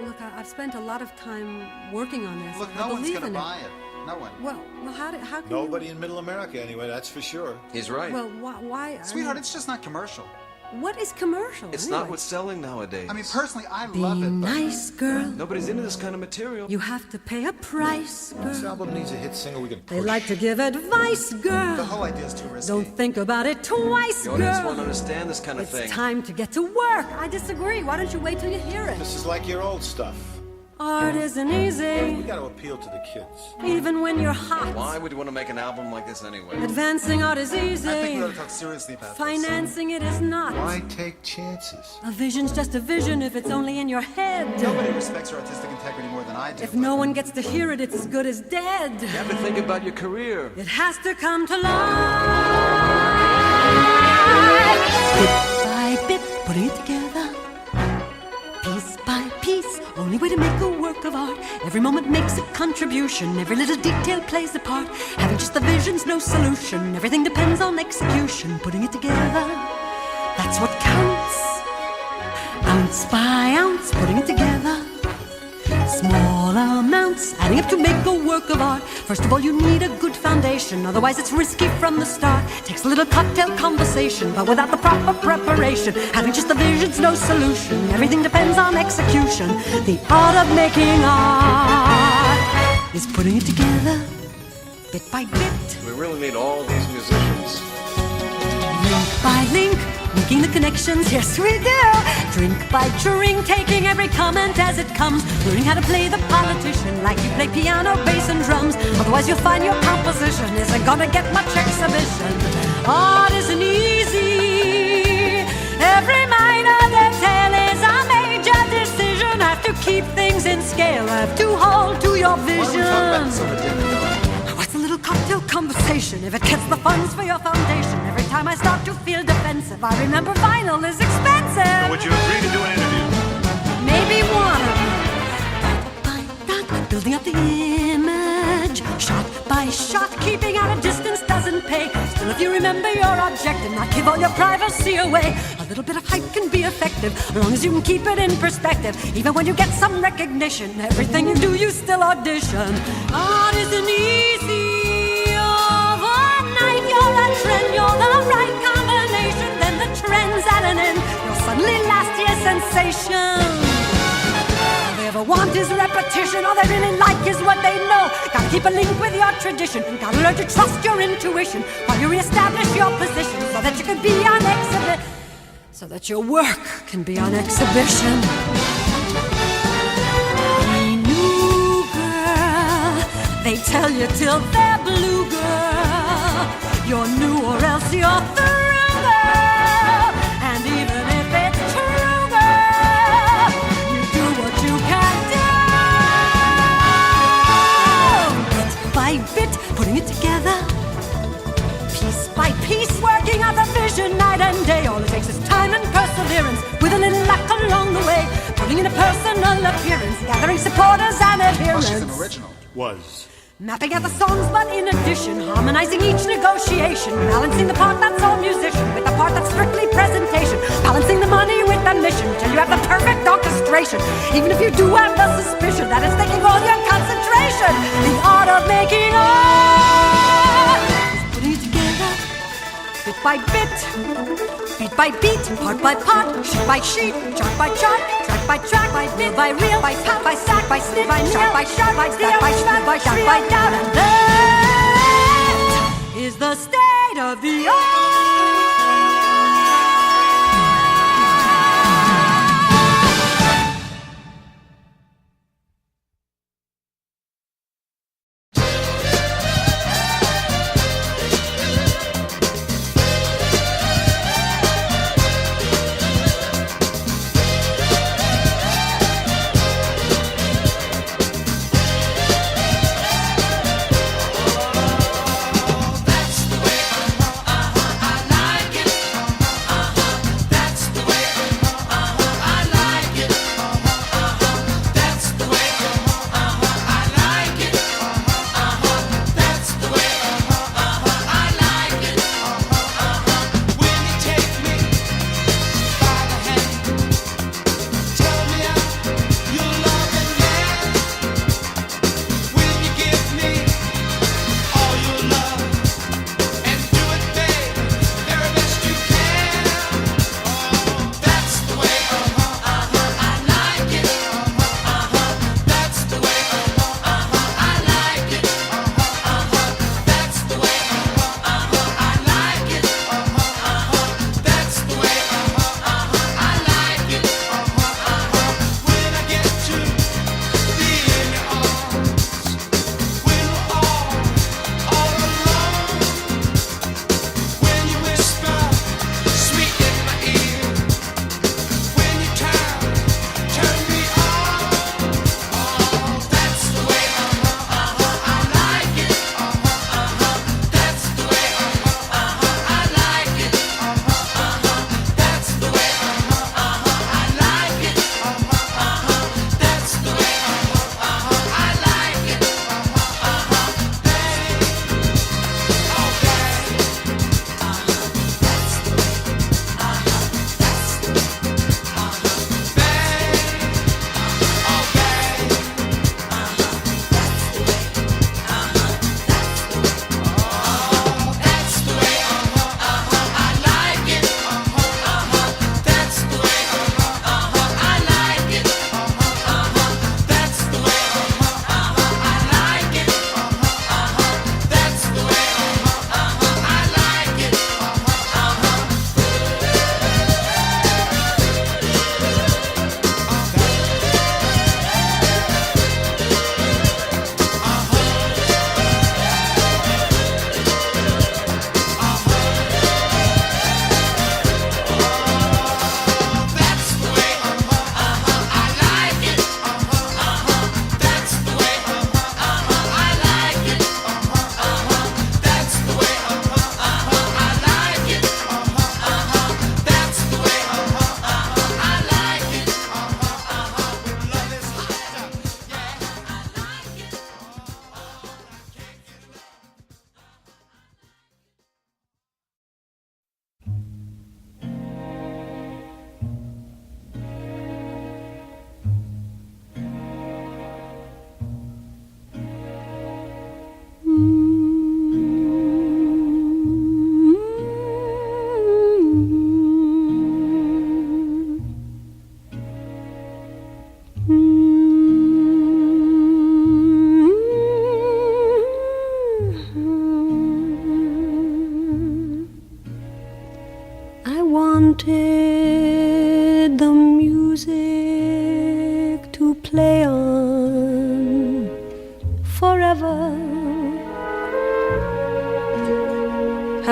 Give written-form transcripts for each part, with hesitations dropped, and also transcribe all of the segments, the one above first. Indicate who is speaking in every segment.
Speaker 1: Look, I've spent a lot of time working on this.
Speaker 2: Look,
Speaker 1: I
Speaker 2: no one's
Speaker 1: believe
Speaker 2: going to
Speaker 1: in
Speaker 2: buy it. No one.
Speaker 1: Well, how can
Speaker 3: Nobody in Middle America, anyway, that's for sure.
Speaker 4: He's right.
Speaker 1: Well, why?
Speaker 2: Sweetheart, it's just not commercial.
Speaker 1: What is commercial?
Speaker 4: It's
Speaker 1: anyway?
Speaker 4: not what's selling nowadays.
Speaker 2: I mean, personally, I
Speaker 1: Be
Speaker 2: love it, but...
Speaker 1: nice, girl.
Speaker 4: Nobody's into this kind of material.
Speaker 1: You have to pay a price,
Speaker 3: This
Speaker 1: girl.
Speaker 3: album needs a hit single we can push.
Speaker 1: They like to give advice, girl.
Speaker 2: The whole idea is too risky.
Speaker 1: Don't think about it twice,
Speaker 4: The audience won't
Speaker 1: girl.
Speaker 4: understand this kind of
Speaker 1: It's
Speaker 4: thing.
Speaker 1: time to get to work. I disagree. Why don't you wait till you hear it?
Speaker 3: This is like your old stuff.
Speaker 1: Art isn't
Speaker 3: We
Speaker 1: easy,
Speaker 3: got to appeal to the kids.
Speaker 1: even when you're hot.
Speaker 4: Why would you want to make an album like this anyway?
Speaker 1: Advancing art is
Speaker 2: I think we
Speaker 1: easy.
Speaker 2: ought to talk seriously about
Speaker 1: Financing it is not.
Speaker 3: Why take chances?
Speaker 1: A vision's just a vision if it's only in your head.
Speaker 2: this. Nobody respects your artistic integrity more than I do.
Speaker 1: If no one gets to hear it, it's as good as dead.
Speaker 4: You have to think about your career.
Speaker 1: It has to come to life. Bit by bit, putting it together. Piece by piece, only way to make a work of art. Every moment makes a contribution. Every little detail plays a part. Having just the vision's no solution. Everything depends on execution. Putting it together, that's what counts. Ounce by ounce, putting it together. Small amounts, adding up to make a work of art. First of all, you need a good foundation. Otherwise, it's risky from the start. Takes a little cocktail conversation, but without the proper preparation, having just the vision's no solution. Everything depends on execution. The art of making art is putting it together, bit by bit,
Speaker 4: We really need all these musicians.
Speaker 1: link by link, making the connections, yes we do. Drink by drink, taking every comment as it comes. Learning how to play the politician like you play piano, bass and drums. Otherwise you'll find your composition isn't gonna get much exhibition. Art isn't easy. Every minor detail is a major decision. Have to keep things in scale, have to hold to your
Speaker 2: Why don't we talk about
Speaker 1: vision.
Speaker 2: this over dinner, though?
Speaker 1: What's a little cocktail conversation if it gets the funds for your foundation? Every time I start to feel defensive, I remember vinyl is expensive.
Speaker 3: Would you agree to do an interview?
Speaker 1: Maybe one of them. By dot, building up the image, shot by shot, keeping at a distance doesn't pay. Still, if you remember your objective, not give all your privacy away. A little bit of hype can be effective, as long as you can keep it in perspective. Even when you get some recognition, everything you do, you still audition. Art isn't easy. Overnight, you're a trend, you're the right combination. Then the trend's at an end, you'll suddenly last year's sensation. All they ever want is repetition. All they really like is what they know. Gotta keep a link with your tradition. Gotta learn to trust your intuition while you reestablish your position, so that you can be on exhibit, so that your work can be on exhibition. Be new, girl. They tell you till they're blue, girl. You're new or else you're through, girl. And even if it's true, girl, you do what you can do. Bit by bit, putting it together. Piece by piece, working on the vision night and day. All it takes is time and perseverance, with a little luck along the way. Putting in a personal appearance, gathering supporters and
Speaker 2: Well,
Speaker 1: adherents.
Speaker 2: she's an original.
Speaker 3: Was.
Speaker 1: Mapping out the songs, but in addition, harmonizing each negotiation, balancing the part that's all musician with the part that's strictly presentation, balancing the money with the mission till you have the perfect orchestration. Even if you do have the suspicion that it's taking all your concentration, the art of making art is putting it together, bit by bit, beat by beat, part by part, sheet by sheet, chart by chart, track by track, by bit by reel, by tap by sack, by snip, by shot by shot, by step by step, by shot by down, and that is the state of the art.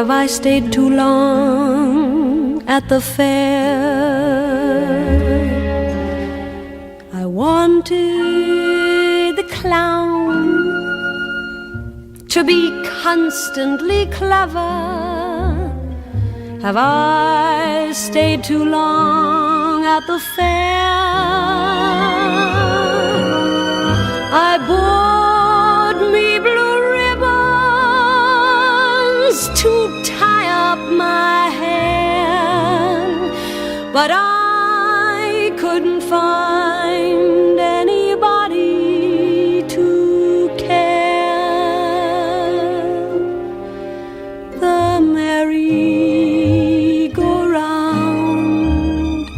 Speaker 1: Have I stayed too long at the fair? I wanted the clown to be constantly clever. Have I stayed too long at the fair? I bought me blue ribbons to tie up my hair, but I couldn't find anybody to care. The merry-go-round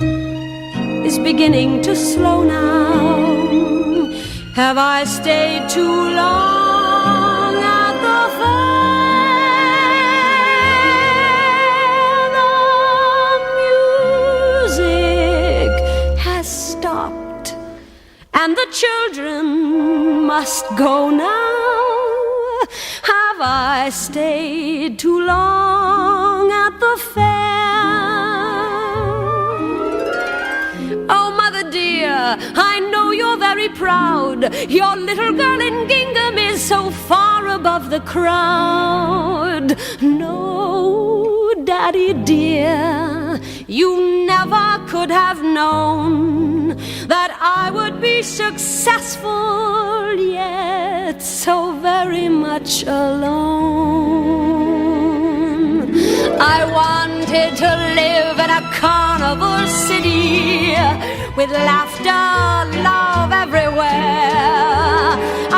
Speaker 1: is beginning to slow now. Have I stayed too long at the fair? The music has stopped, and the children must go now. Have I stayed too long at the fair? Oh, mother dear, I know you're very proud. Your little girl in gingham is so far above the crowd. No, Daddy dear, you never could have known that I would be successful, yet so very much alone. I wanted to live in a carnival city with laughter, love everywhere.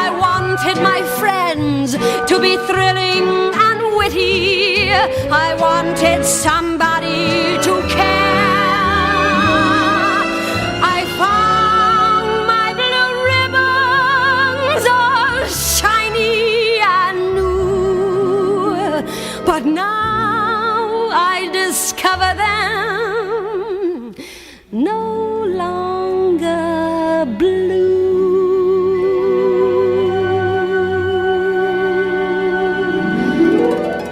Speaker 1: I wanted my friends to be thrilling and witty. I wanted somebody to care. I found my blue ribbons all shiny and new, but now I discover them no longer blue.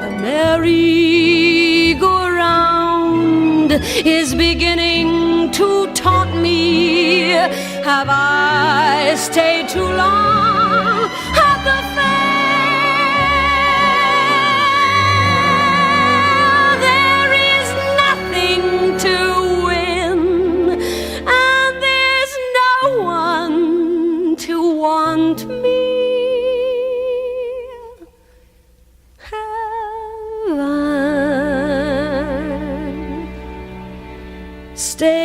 Speaker 1: The merry-go-round is beginning to taunt me. Have I stayed too long at the fair? There is nothing to win, and there's no one to want me. Have I stayed